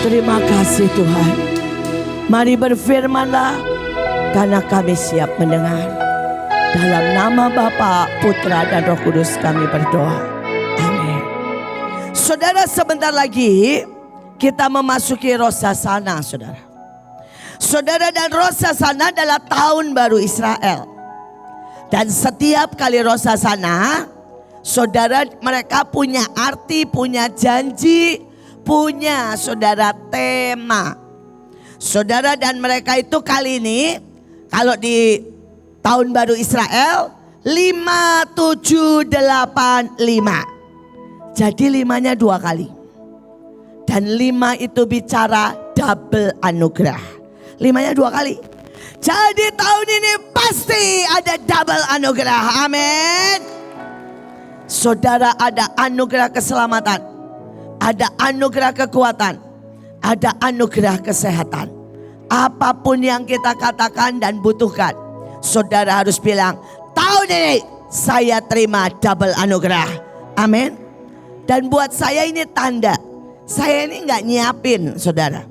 Terima kasih Tuhan. Mari berfirmanlah, karena kami siap mendengar. Dalam nama Bapa, Putra dan Roh Kudus kami berdoa. Amin. Saudara, sebentar lagi kita memasuki Rosh Hashanah, saudara. Saudara, dan Rosh Hashanah adalah tahun baru Israel. Dan setiap kali Rosh Hashanah, saudara, mereka punya arti, punya janji, punya saudara tema. Saudara, dan mereka itu kali ini kalau di tahun baru Israel 5785. Jadi 5-nya 2 kali. Dan 5 itu bicara double anugerah. 5-nya 2 kali. Jadi tahun ini pasti ada double anugerah. Amin. Saudara, ada anugerah keselamatan, ada anugerah kekuatan, ada anugerah kesehatan. Apapun yang kita katakan dan butuhkan, saudara harus bilang, tahun ini saya terima double anugerah. Amin. Dan buat saya ini tanda. Saya ini gak nyiapin, saudara.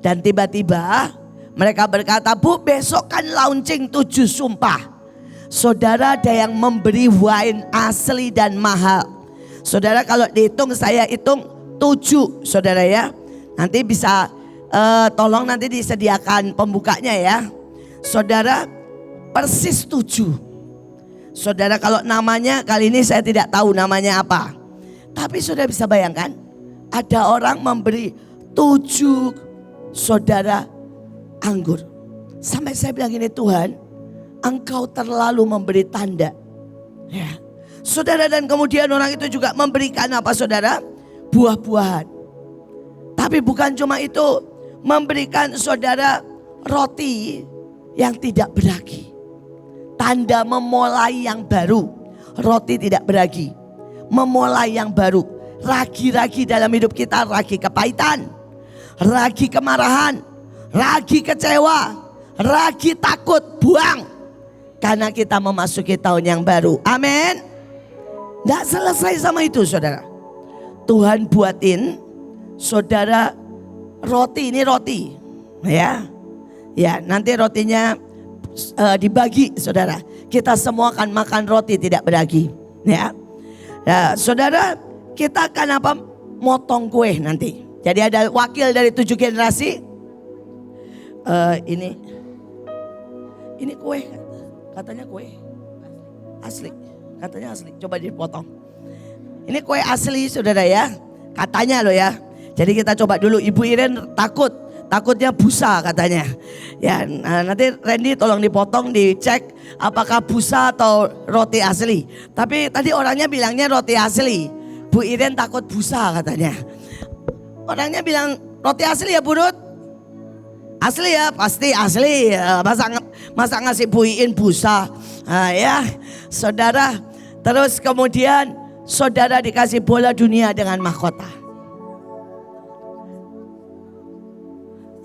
Dan tiba-tiba mereka berkata, Bu, besok kan launching 7 sumpah. Saudara, ada yang memberi wine asli dan mahal. Saudara, kalau dihitung, saya hitung 7, saudara ya. Nanti bisa tolong nanti disediakan pembukanya ya. Saudara, persis 7. Saudara, kalau namanya kali ini saya tidak tahu namanya apa. Tapi saudara bisa bayangkan, ada orang memberi 7 saudara anggur. Sampai saya bilang gini, Tuhan, Engkau terlalu memberi tanda. Ya. Saudara, dan kemudian orang itu juga memberikan apa saudara? Buah-buahan. Tapi bukan cuma itu, memberikan saudara roti yang tidak beragi. Tanda memulai yang baru. Roti tidak beragi. Memulai yang baru. Ragi-ragi dalam hidup kita, ragi kepahitan, ragi kemarahan, ragi kecewa, ragi takut, buang. Karena kita memasuki tahun yang baru. Amin. Tidak selesai sama itu saudara. Tuhan buatin saudara roti, ini roti. Ya, ya, nanti rotinya dibagi saudara. Kita semua akan makan roti tidak beragi. Ya, nah, saudara, kita akan apa? Motong kue nanti. Jadi ada wakil dari 7 generasi. Ini kue, katanya kue asli, katanya asli. Coba dipotong. Ini kue asli saudara ya, katanya loh ya. Jadi kita coba dulu. Ibu Iren takutnya busa katanya. Ya, nanti Randy tolong dipotong, dicek apakah busa atau roti asli. Tapi tadi orangnya bilangnya roti asli. Bu Iren takut busa katanya. Orangnya bilang roti asli ya Bu Ruth? Asli ya, pasti asli. Masa ngasih Bu Iin busa. Nah, ya, saudara. Terus kemudian saudara dikasih bola dunia dengan mahkota.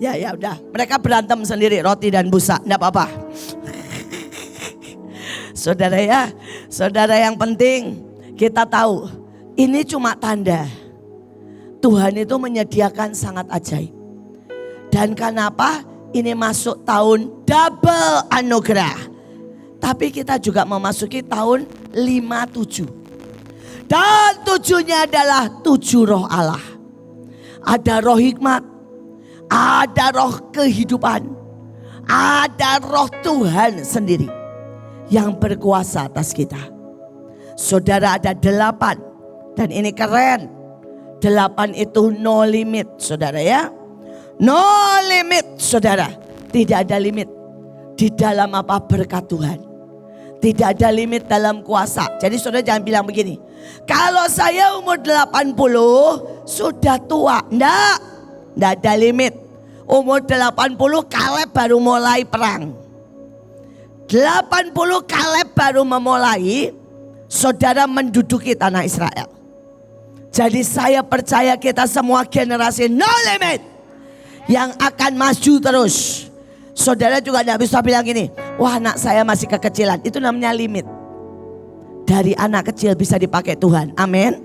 Ya udah, mereka berantem sendiri roti dan busa, enggak apa-apa. Saudara ya, saudara, yang penting kita tahu ini cuma tanda. Tuhan itu menyediakan sangat ajaib. Dan kenapa ini masuk tahun double anugerah. Tapi kita juga memasuki tahun 57. Dan 7-nya adalah 7 roh Allah. Ada roh hikmat, ada roh kehidupan, ada roh Tuhan sendiri yang berkuasa atas kita. Saudara, ada 8. Dan ini keren. 8 itu no limit saudara ya. No limit saudara. Tidak ada limit di dalam apa? Berkat Tuhan. Tidak ada limit dalam kuasa. Jadi saudara jangan bilang begini, kalau saya umur 80 sudah tua. Enggak ada limit. Umur 80 Kaleb baru mulai perang. 80 Kaleb baru memulai saudara menduduki tanah Israel. Jadi saya percaya kita semua generasi no limit yang akan maju terus. Saudara juga tidak bisa bilang gini, wah anak saya masih kekecilan. Itu namanya limit. Dari anak kecil bisa dipakai Tuhan. Amin.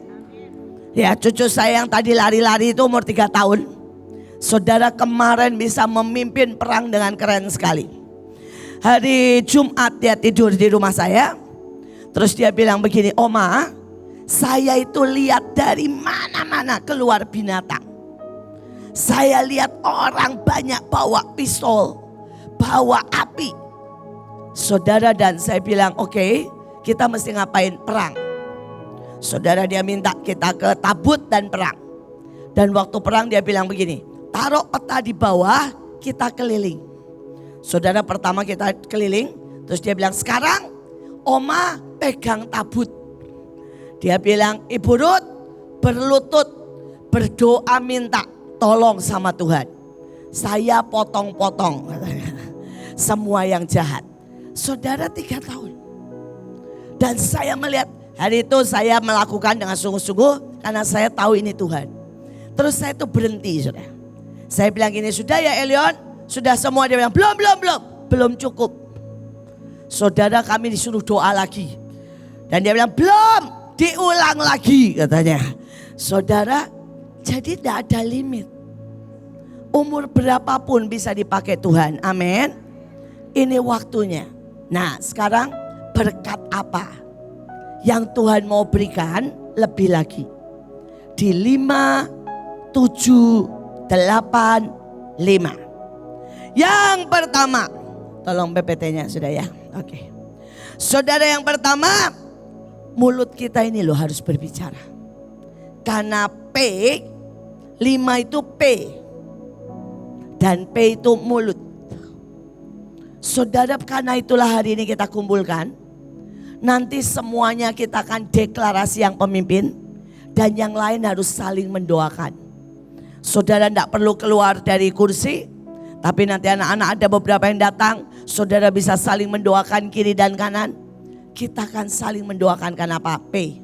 Ya, cucu saya yang tadi lari-lari itu umur 3 tahun. Saudara kemarin bisa memimpin perang dengan keren sekali. Hari Jumat dia tidur di rumah saya. Terus dia bilang begini, Oma, saya itu lihat dari mana-mana keluar binatang. Saya lihat orang banyak bawa pistol, bawa api. Saudara, dan saya bilang oke, kita mesti ngapain? Perang. Saudara, dia minta kita ke tabut dan perang. Dan waktu perang dia bilang begini, taruh peta di bawah, kita keliling. Saudara, pertama kita keliling, terus dia bilang sekarang Oma pegang tabut. Dia bilang, Ibu Ruth berlutut, berdoa minta tolong sama Tuhan. Saya potong-potong semua yang jahat. Saudara, 3 tahun. Dan saya melihat hari itu saya melakukan dengan sungguh-sungguh karena saya tahu ini Tuhan. Terus saya itu berhenti, saudara. Saya bilang gini, sudah ya Elion, sudah semua. Dia bilang belum cukup. Saudara, kami disuruh doa lagi. Dan dia bilang belum, diulang lagi katanya. Saudara, jadi tidak ada limit. Umur berapapun bisa dipakai Tuhan, amin. Ini waktunya. Nah, sekarang berkat apa yang Tuhan mau berikan lebih lagi? Di 5, 7, 8, 5. Yang pertama, tolong PPT-nya sudah ya. Oke. Saudara, yang pertama, mulut kita ini loh harus berbicara. Karena P, 5 itu P. Dan P itu mulut. Saudara, karena itulah hari ini kita kumpulkan. Nanti semuanya kita akan deklarasi yang pemimpin. Dan yang lain harus saling mendoakan. Saudara tidak perlu keluar dari kursi. Tapi nanti anak-anak ada beberapa yang datang. Saudara bisa saling mendoakan kiri dan kanan. Kita akan saling mendoakan karena apa? P.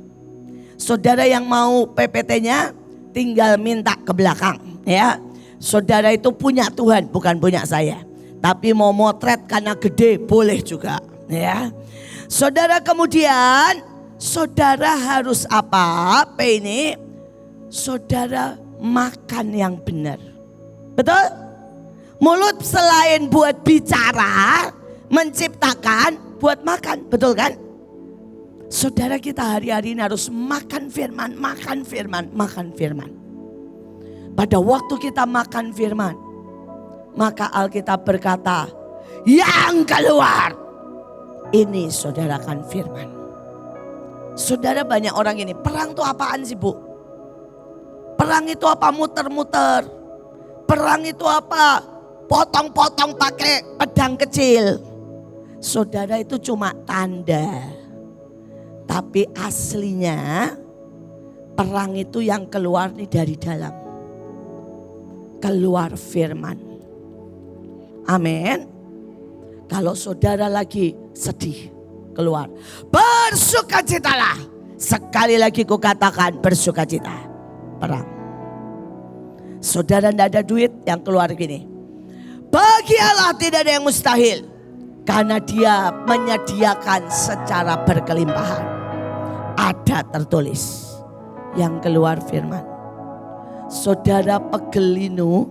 Saudara yang mau PPT-nya tinggal minta ke belakang. Ya, saudara itu punya Tuhan, bukan punya saya. Tapi mau motret karena gede boleh juga. Ya, saudara, kemudian saudara harus apa? P ini, saudara makan yang benar. Betul? Mulut selain buat bicara, menciptakan, buat makan. Betul kan? Saudara, kita hari-hari ini harus makan firman, makan firman, makan firman. Pada waktu kita makan firman, maka Alkitab berkata, yang keluar, ini saudara kan firman. Saudara, banyak orang ini, perang itu apaan sih Bu? Perang itu apa? Muter-muter. Perang itu apa? Potong-potong pakai pedang kecil. Saudara, itu cuma tanda. Tapi aslinya perang itu yang keluar nih dari dalam. Keluar firman. Amin. Kalau saudara lagi sedih, keluar, bersukacitalah. Sekali lagi kukatakan, bersukacita. Perang. Saudara, tidak ada duit, yang keluar gini. Bagi Allah tidak ada yang mustahil. Karena dia menyediakan secara berkelimpahan. Ada tertulis. Yang keluar firman. Saudara pegelinu,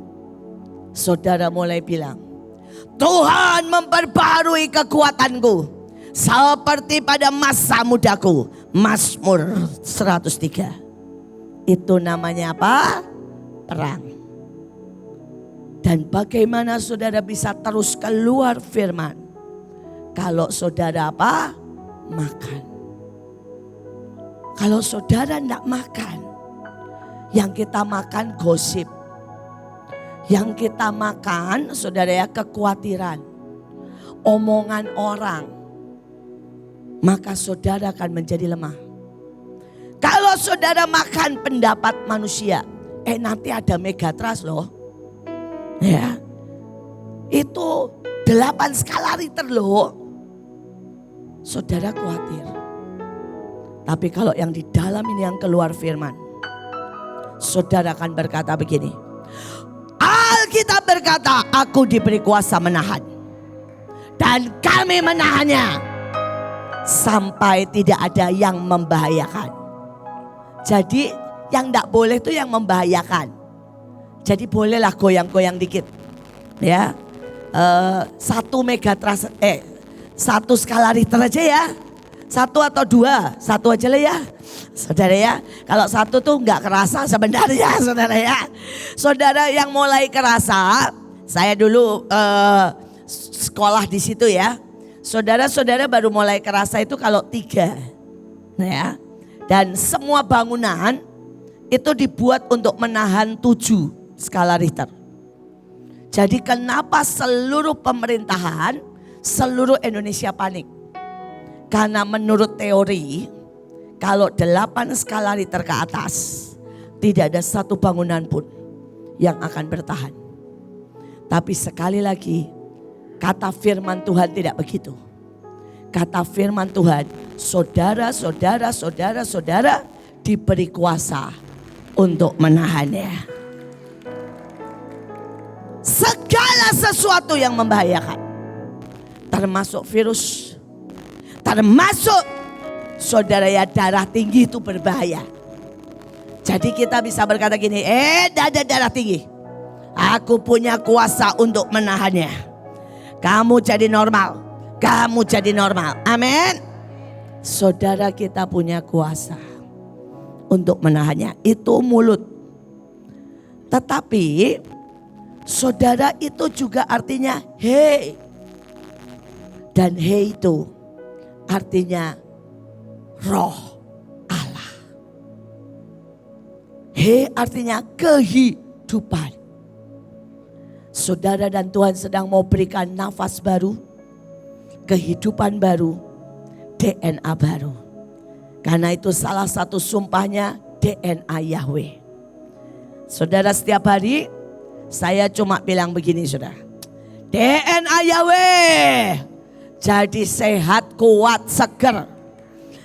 saudara mulai bilang, Tuhan memperbaharui kekuatanku. Seperti pada masa mudaku. Mazmur 103. Itu namanya apa? Perang. Dan bagaimana saudara bisa terus keluar firman? Kalau saudara apa? Makan. Kalau saudara tidak makan, yang kita makan gosip. Yang kita makan, saudara ya, kekhawatiran. Omongan orang. Maka saudara akan menjadi lemah. Kalau saudara makan pendapat manusia, nanti ada Megatrust loh. Ya, itu 8 skala Richter loh. Saudara khawatir. Tapi kalau yang di dalam ini yang keluar firman, saudara akan berkata begini. Alkitab berkata, aku diberi kuasa menahan. Dan kami menahannya sampai tidak ada yang membahayakan. Jadi yang tidak boleh itu yang membahayakan. Jadi bolehlah goyang-goyang dikit. Ya. 1 megatrust, 1 skala Richter aja ya. 1 atau 2, 1 aja lah ya. Saudara ya, kalau 1 tuh nggak kerasa sebenarnya saudara ya. Saudara yang mulai kerasa, saya dulu sekolah di situ ya. Saudara-saudara baru mulai kerasa itu kalau 3. Nah ya. Dan semua bangunan itu dibuat untuk menahan 7 skala Richter. Jadi kenapa seluruh pemerintahan, seluruh Indonesia panik? Karena menurut teori, kalau 8 skala Richter ke atas, tidak ada satu bangunan pun yang akan bertahan. Tapi sekali lagi, kata firman Tuhan tidak begitu. Kata firman Tuhan, saudara diberi kuasa untuk menahannya. Segala sesuatu yang membahayakan, termasuk virus, termasuk saudara ya darah tinggi itu berbahaya. Jadi kita bisa berkata gini, tidak ada darah tinggi. Aku punya kuasa untuk menahannya. Kamu jadi normal. Kamu jadi normal. Amin. Saudara kita punya kuasa untuk menahannya. Itu mulut. Tetapi saudara itu juga artinya hey. Dan hey itu artinya roh Allah. He artinya kehidupan. Saudara dan Tuhan sedang mau berikan nafas baru, kehidupan baru, DNA baru. Karena itu salah satu sumpahnya DNA Yahweh. Saudara setiap hari saya cuma bilang begini saudara. DNA Yahweh. Jadi sehat, kuat, seger.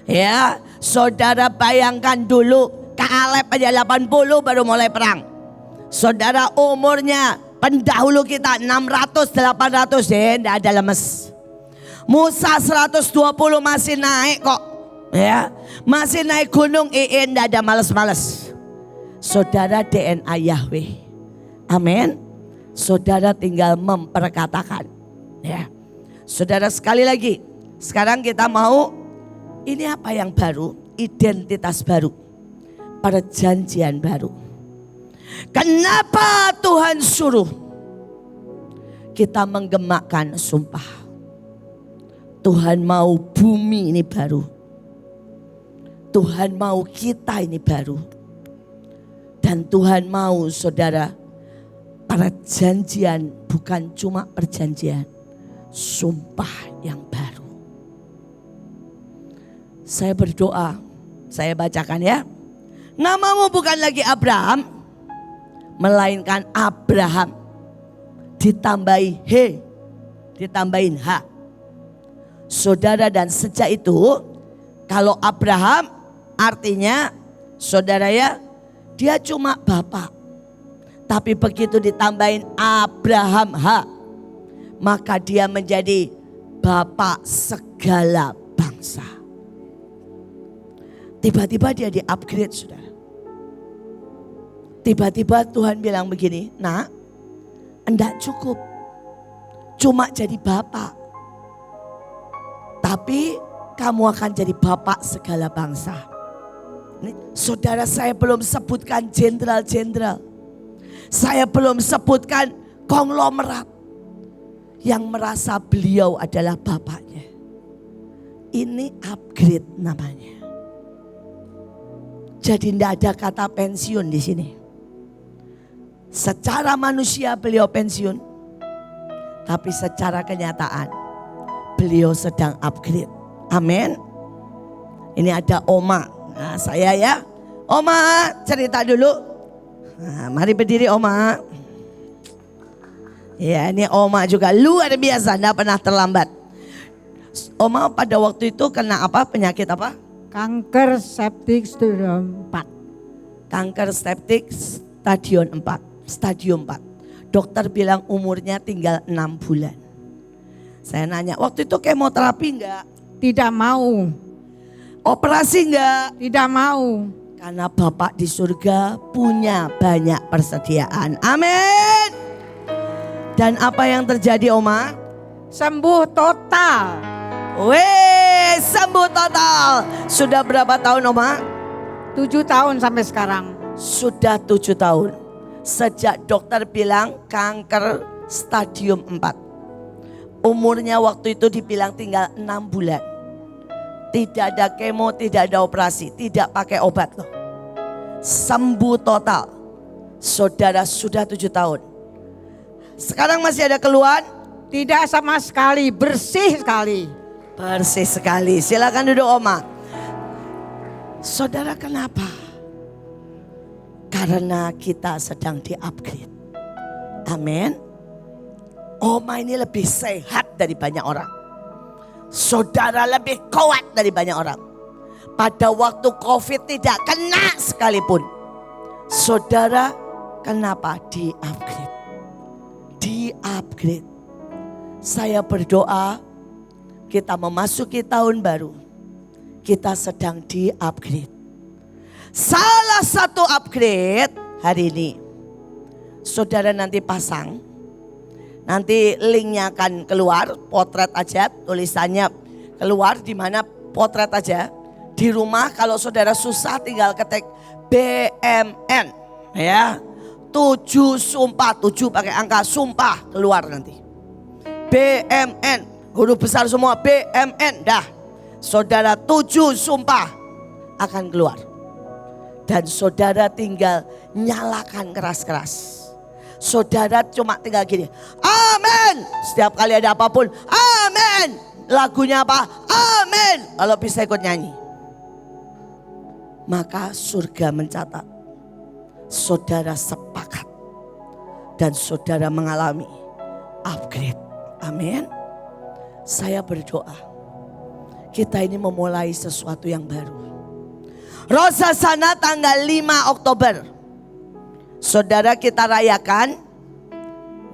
Ya, saudara bayangkan dulu Kaleb aja 80 baru mulai perang. Saudara umurnya pendahulu kita 600, 800 tidak ada lemes. Musa 120 masih naik kok. Ya, masih naik gunung tidak ada males-males. Saudara DNA Yahweh. Amin. Saudara tinggal memperkatakan. Ya. Saudara sekali lagi. Sekarang kita mau ini apa yang baru? Identitas baru. Perjanjian baru. Kenapa Tuhan suruh kita menggemakkan sumpah? Tuhan mau bumi ini baru. Tuhan mau kita ini baru. Dan Tuhan mau saudara perjanjian bukan cuma perjanjian. Sumpah yang baru. Saya berdoa, saya bacakan ya. Namamu bukan lagi Abraham, melainkan Abraham. Ditambahi he, ditambahin ha. Saudara dan sejak itu, kalau Abraham artinya saudara ya, dia cuma bapak. Tapi begitu ditambahin Abraham ha, maka dia menjadi bapak segala bangsa. Tiba-tiba dia di-upgrade saudara. Tiba-tiba Tuhan bilang begini, nak, enggak cukup cuma jadi bapak. Tapi kamu akan jadi bapak segala bangsa. Ini, saudara saya belum sebutkan jenderal-jenderal. Saya belum sebutkan konglomerat yang merasa beliau adalah bapaknya. Ini upgrade namanya. Jadi tidak ada kata pensiun di sini. Secara manusia beliau pensiun, tapi secara kenyataan beliau sedang upgrade. Amin. Ini ada Oma. Nah, saya ya. Oma cerita dulu. Nah, mari berdiri Oma. Ya, ini Oma juga luar biasa, tidak pernah terlambat. Oma pada waktu itu kena apa? Penyakit apa? Kanker septik stadium 4. Kanker septik stadium 4. Dokter bilang umurnya tinggal 6 bulan. Saya nanya, waktu itu kemoterapi enggak? Tidak mau. Operasi enggak? Tidak mau. Karena Bapak di surga punya banyak persediaan. Amin. Dan apa yang terjadi Oma? Sembuh total. Weh, sembuh total. Sudah berapa tahun Oma? 7 tahun sampai sekarang. Sudah 7 tahun. Sejak dokter bilang kanker stadium 4. Umurnya waktu itu dibilang tinggal 6 bulan. Tidak ada kemo, tidak ada operasi, tidak pakai obat loh. Sembuh total. Saudara sudah 7 tahun. Sekarang masih ada keluhan? Tidak sama sekali, bersih sekali. Bersih sekali. Silakan duduk Oma. Saudara kenapa? Karena kita sedang di-upgrade. Amin. Oma ini lebih sehat dari banyak orang. Saudara lebih kuat dari banyak orang. Pada waktu COVID tidak kena sekalipun. Saudara kenapa? Di-upgrade. Di-upgrade. Saya berdoa kita memasuki tahun baru. Kita sedang di-upgrade. Salah satu upgrade hari ini. Saudara nanti pasang. Nanti linknya akan keluar, potret aja, tulisannya keluar di mana potret aja. Di rumah kalau saudara susah tinggal ketik BMN ya. 7 sumpah, 7 pakai angka sumpah keluar nanti. BMN, huruf besar semua BMN dah. Saudara 7 sumpah akan keluar. Dan saudara tinggal nyalakan keras-keras. Saudara cuma tinggal gini, amin. Setiap kali ada apapun, amin. Lagunya apa? Amin. Kalau bisa ikut nyanyi. Maka surga mencatat. Saudara sepakat. Dan saudara mengalami upgrade. Amin. Saya berdoa. Kita ini memulai sesuatu yang baru. Rosasana tanggal 5 Oktober. Saudara kita rayakan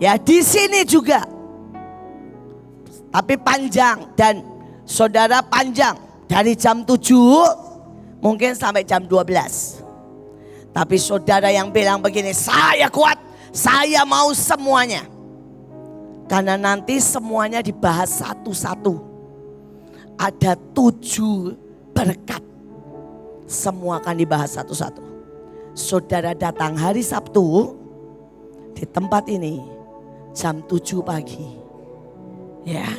ya di sini juga. Tapi panjang dan saudara panjang dari jam 7 mungkin sampai jam 12. Tapi saudara yang bilang begini, saya kuat, saya mau semuanya. Karena nanti semuanya dibahas satu-satu. Ada 7 berkat. Semua akan dibahas satu-satu. Saudara datang hari Sabtu di tempat ini jam 7 pagi. Ya.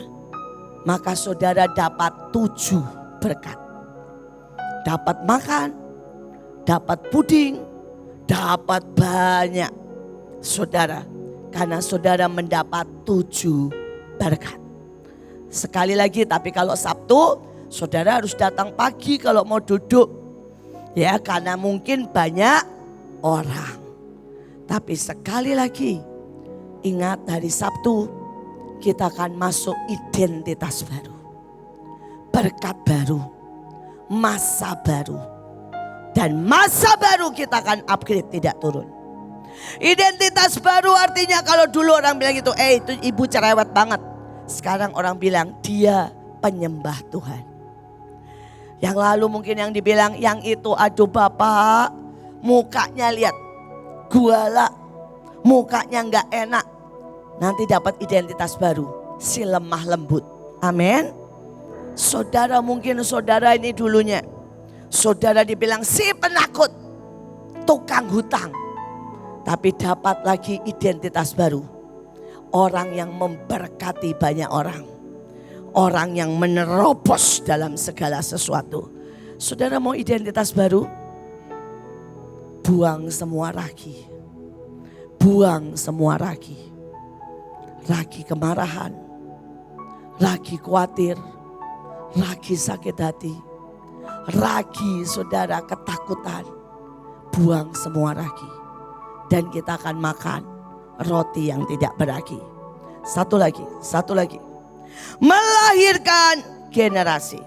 Maka saudara dapat 7 berkat. Dapat makan, dapat puding, dapat banyak. Saudara, karena saudara mendapat 7 berkat. Sekali lagi, tapi kalau Sabtu saudara harus datang pagi kalau mau duduk. Ya, karena mungkin banyak orang. Tapi sekali lagi, ingat hari Sabtu kita akan masuk identitas baru. Berkat baru, masa baru. Dan masa baru kita akan upgrade, tidak turun. Identitas baru artinya kalau dulu orang bilang gitu, itu ibu cerewet banget. Sekarang orang bilang dia penyembah Tuhan. Yang lalu mungkin yang dibilang yang itu aduh bapak mukanya lihat guala, mukanya nggak enak. Nanti dapat identitas baru, si lemah lembut. Amin. Saudara mungkin saudara ini dulunya saudara dibilang si penakut, tukang hutang. Tapi dapat lagi identitas baru. Orang yang memberkati banyak orang. Orang yang menerobos dalam segala sesuatu. Saudara mau identitas baru? Buang semua ragi. Buang semua ragi. Ragi kemarahan. Ragi khawatir. Ragi sakit hati. Ragi saudara ketakutan. Buang semua ragi. Dan kita akan makan roti yang tidak beragi. Satu lagi. Melahirkan generasi.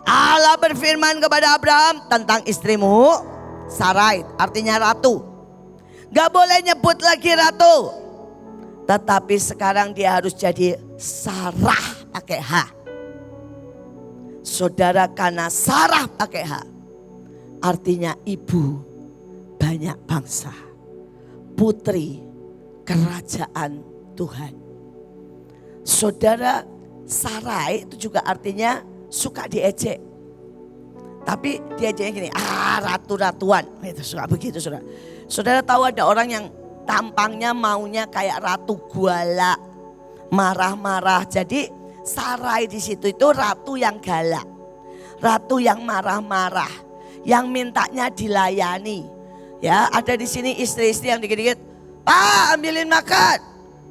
Allah berfirman kepada Abraham tentang istrimu Sarai, artinya ratu. Gak boleh nyebut lagi ratu. Tetapi sekarang dia harus jadi Sarah pakai H. Saudara, karena Sarah pakai H, artinya ibu banyak bangsa, putri kerajaan Tuhan. Saudara, Sarai itu juga artinya suka diejek. Tapi diejeknya gini, ratu-ratuan. Itu suka begitu, saudara. Saudara tahu ada orang yang tampangnya maunya kayak ratu guala, marah-marah. Jadi Sarai di situ itu ratu yang galak, ratu yang marah-marah, yang mintanya dilayani. Ya, ada di sini istri-istri yang dikit-dikit, "Pak, ambilin makan.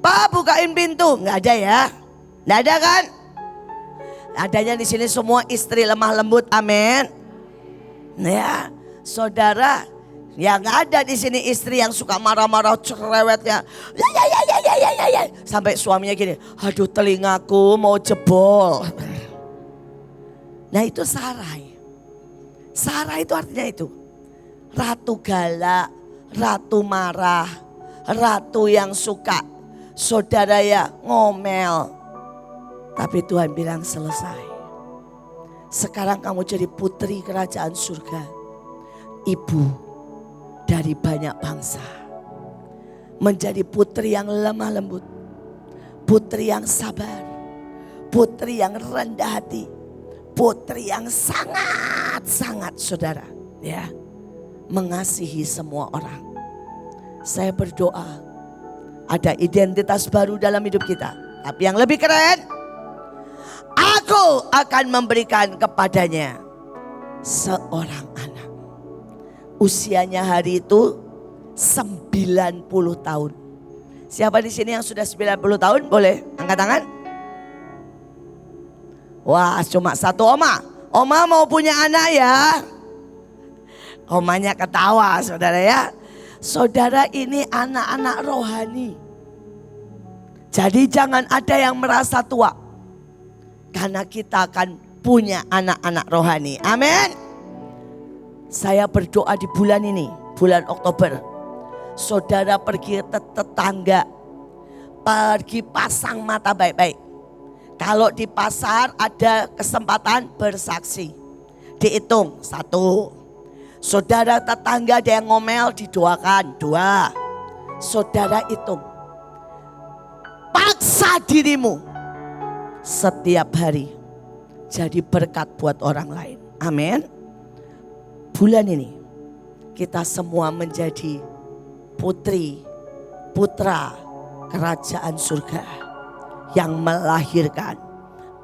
Pak, bukain pintu." Nggak ada ya? Nggak ada kan? Adanya di sini semua istri lemah lembut, amin. Ya, saudara, yang ada di sini istri yang suka marah-marah, cerewetnya, ya. Sampai suaminya gini, "Aduh, telingaku mau jebol." Nah, itu Sarai. Sarai itu artinya itu. Ratu galak, ratu marah, ratu yang suka, saudara ya, ngomel. Tapi Tuhan bilang selesai. Sekarang kamu jadi putri kerajaan surga. Ibu dari banyak bangsa. Menjadi putri yang lemah lembut. Putri yang sabar. Putri yang rendah hati. Putri yang sangat-sangat, saudara, ya, mengasihi semua orang. Saya berdoa ada identitas baru dalam hidup kita. Tapi yang lebih keren, aku akan memberikan kepadanya seorang anak. Usianya hari itu 90 tahun. Siapa di sini yang sudah 90 tahun? Boleh angkat tangan? Wah, cuma satu oma. Oma mau punya anak ya? Omanya ketawa, saudara ya. Saudara, ini anak-anak rohani. Jadi jangan ada yang merasa tua. Karena kita akan punya anak-anak rohani. Amin. Saya berdoa di bulan ini, bulan Oktober. Saudara pergi ke tetangga. Pergi pasang mata baik-baik. Kalau di pasar ada kesempatan bersaksi. Dihitung 1. Saudara tetangga ada yang ngomel, didoakan 2. Saudara hitung. Paksa dirimu setiap hari jadi berkat buat orang lain. Amin. Bulan ini kita semua menjadi putri, putra kerajaan surga yang melahirkan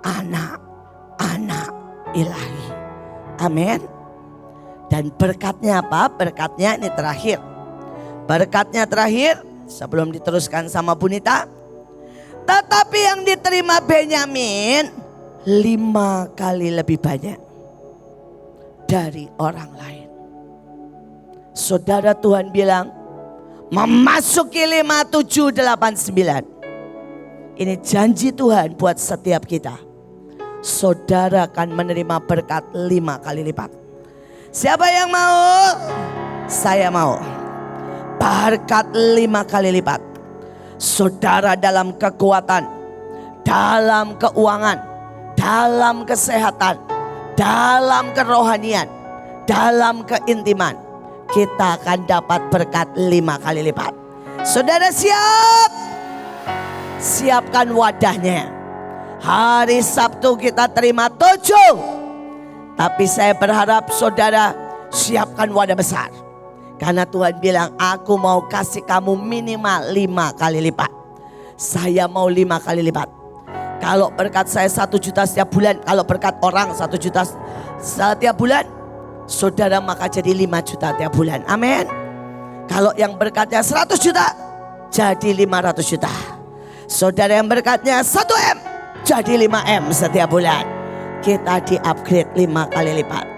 anak-anak ilahi. Amin. Dan berkatnya apa? Berkatnya ini terakhir. Berkatnya terakhir sebelum diteruskan sama Bunita. Tetapi yang diterima Benyamin 5 kali lebih banyak dari orang lain. Saudara, Tuhan bilang memasuki 5, 7, 8, 9. Ini janji Tuhan buat setiap kita. Saudara akan menerima berkat 5 kali lipat. Siapa yang mau? Saya mau. Berkat 5 kali lipat. Saudara dalam kekuatan, dalam keuangan, dalam kesehatan, dalam kerohanian, dalam keintiman, kita akan dapat berkat 5 kali lipat. Saudara siap? Siapkan wadahnya. Hari Sabtu kita terima 7. Tapi saya berharap saudara siapkan wadah besar. Karena Tuhan bilang, aku mau kasih kamu minimal 5 kali lipat. Saya mau 5 kali lipat. Kalau berkat saya 1 juta setiap bulan, kalau berkat orang 1 juta setiap bulan, saudara maka jadi 5 juta tiap bulan. Amin. Kalau yang berkatnya 100 juta, jadi 500 juta. Saudara yang berkatnya 1 M, jadi 5 M setiap bulan. Kita di-upgrade 5 kali lipat.